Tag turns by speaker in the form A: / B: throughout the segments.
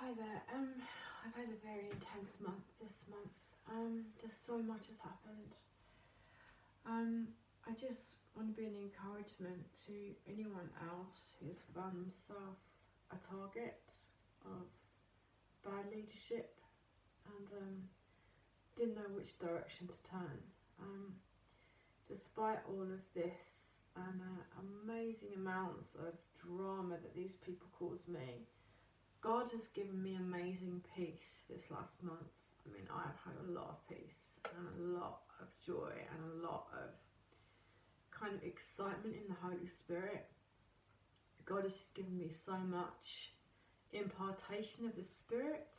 A: Hi there. I've had a very intense month this month. Just so much has happened. I just want to be an encouragement to anyone else who's found themselves a target of bad leadership and didn't know which direction to turn. Despite all of this and amazing amounts of drama that these people cause me, God has given me amazing peace this last month. I mean, I have had a lot of peace and a lot of joy and a lot of kind of excitement in the Holy Spirit. God has just given me so much impartation of the Spirit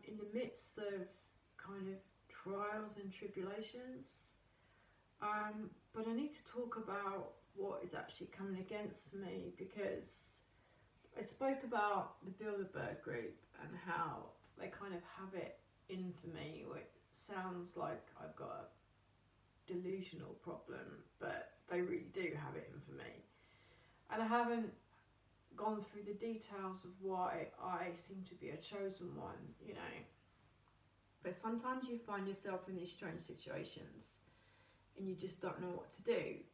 A: in the midst of kind of trials and tribulations. But I need to talk about what is actually coming against me, because I spoke about the Bilderberg group and how they kind of have it in for me, which sounds like I've got a delusional problem, but they really do have it in for me. And I haven't gone through the details of why I seem to be a chosen one, you know. But sometimes you find yourself in these strange situations and you just don't know what to do.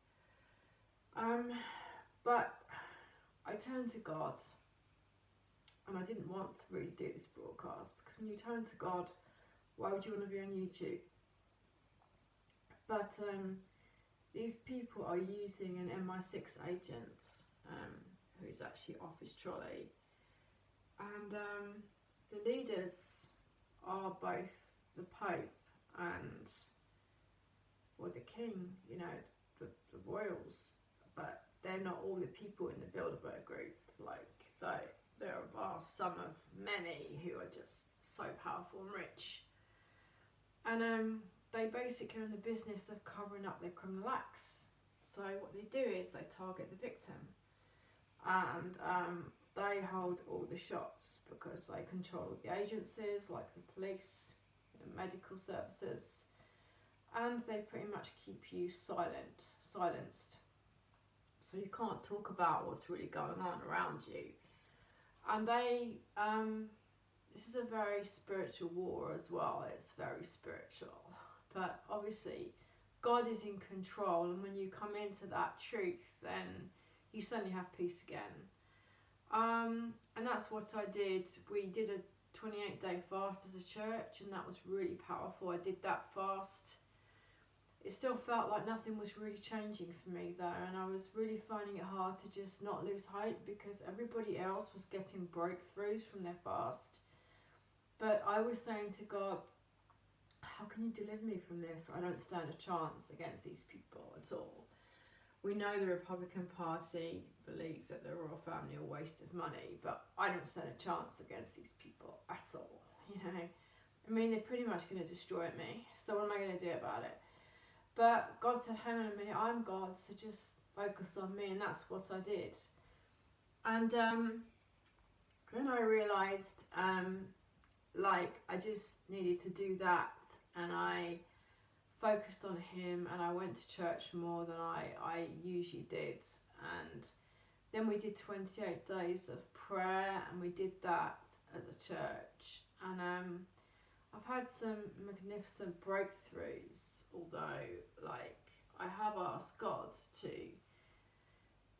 A: But I turned to God, and I didn't want to really do this broadcast, because when you turn to God, why would you want to be on YouTube? But these people are using an MI6 agent who is actually off his trolley, and the leaders are both the Pope and, well, the King, you know, the royals, but they're not all the people in the Bilderberg group. Like, there are some of many who are just so powerful and rich. And they basically are in the business of covering up their criminal acts. So what they do is they target the victim. And they hold all the shots because they control the agencies like the police, the medical services, and they pretty much keep you silenced. So you can't talk about what's really going on around you. And they, this is a very spiritual war as well. It's very spiritual. But obviously, God is in control. And when you come into that truth, then you suddenly have peace again. And that's what I did. We did a 28-day fast as a church, and that was really powerful. I did that fast. It still felt like nothing was really changing for me though, and I was really finding it hard to just not lose hope, because everybody else was getting breakthroughs from their fast. But I was saying to God, how can you deliver me from this? I don't stand a chance against these people at all. We know the Republican Party believes that the royal family are a waste of money, but I don't stand a chance against these people at all, you know. I mean, they're pretty much going to destroy me, so what am I going to do about it? But God said, hang on a minute, I'm God, so just focus on me, and that's what I did. And then I realised, like, I just needed to do that, and I focused on Him, and I went to church more than I usually did. And then we did 28 days of prayer, and we did that as a church. And I've had some magnificent breakthroughs, although, like, I have asked God to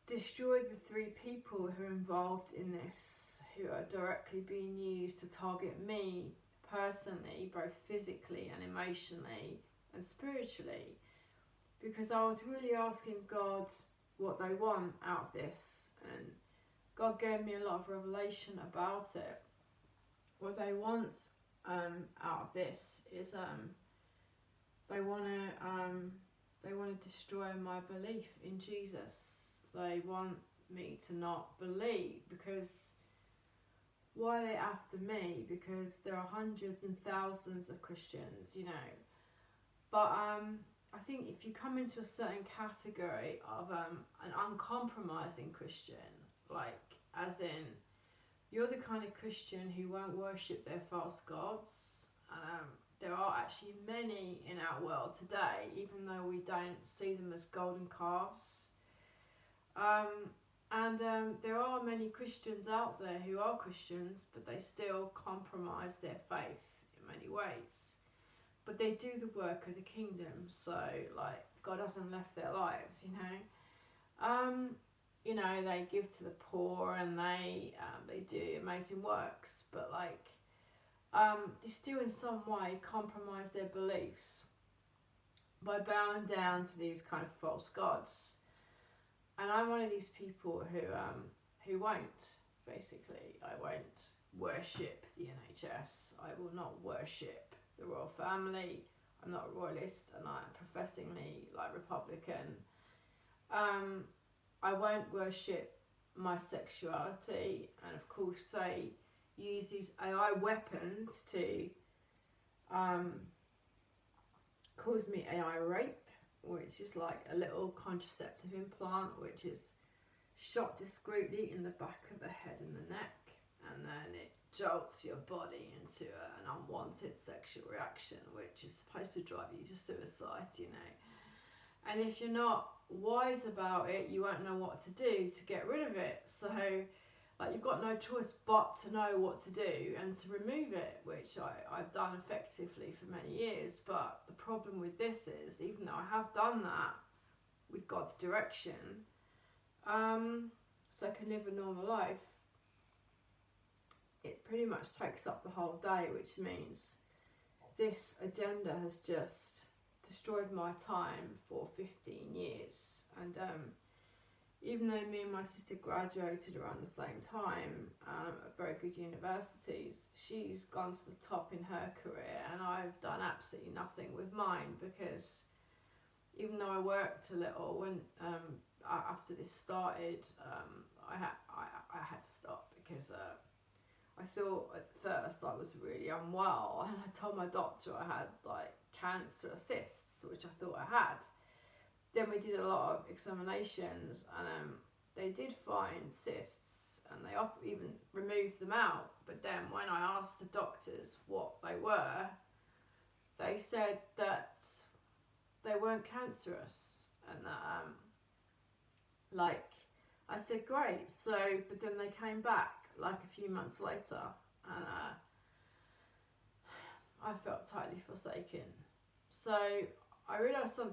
A: destroy the 3 people who are involved in this, who are directly being used to target me personally, both physically and emotionally and spiritually, because I was really asking God what they want out of this, and God gave me a lot of revelation about it. What they want out of this is they want to destroy my belief in Jesus. They want me to not believe, because why are they after me? Because there are hundreds and thousands of Christians, you know. But I think if you come into a certain category of an uncompromising Christian, like, as in, you're the kind of Christian who won't worship their false gods. And there are actually many in our world today, even though we don't see them as golden calves. And there are many Christians out there who are Christians, but they still compromise their faith in many ways. But they do the work of the kingdom, so like God hasn't left their lives, you know. You know, they give to the poor and they do amazing works, but like they still in some way compromise their beliefs by bowing down to these kind of false gods. And I'm one of these people who won't, basically. I won't worship the NHS. I will not worship the royal family. I'm not a royalist, and I'm professingly like Republican. I won't worship my sexuality, and of course they use these AI weapons to cause me AI rape, which is like a little contraceptive implant which is shot discreetly in the back of the head and the neck, and then it jolts your body into an unwanted sexual reaction which is supposed to drive you to suicide, you know. And if you're not wise about it, you won't know what to do to get rid of it. So like you've got no choice but to know what to do and to remove it, which I've done effectively for many years. But the problem with this is, even though I have done that with God's direction, so I can live a normal life, it pretty much takes up the whole day, which means this agenda has just destroyed my time for 15 years. And even though me and my sister graduated around the same time at very good universities, she's gone to the top in her career and I've done absolutely nothing with mine, because even though I worked a little, when after this started, I had to stop because I thought at first I was really unwell, and I told my doctor I had like cancer cysts, which I thought I had. Then we did a lot of examinations, and they did find cysts, and they even removed them out. But then when I asked the doctors what they were, they said that they weren't cancerous, and that like I said, great. So, but then they came back like a few months later, and I felt totally forsaken. So I realised something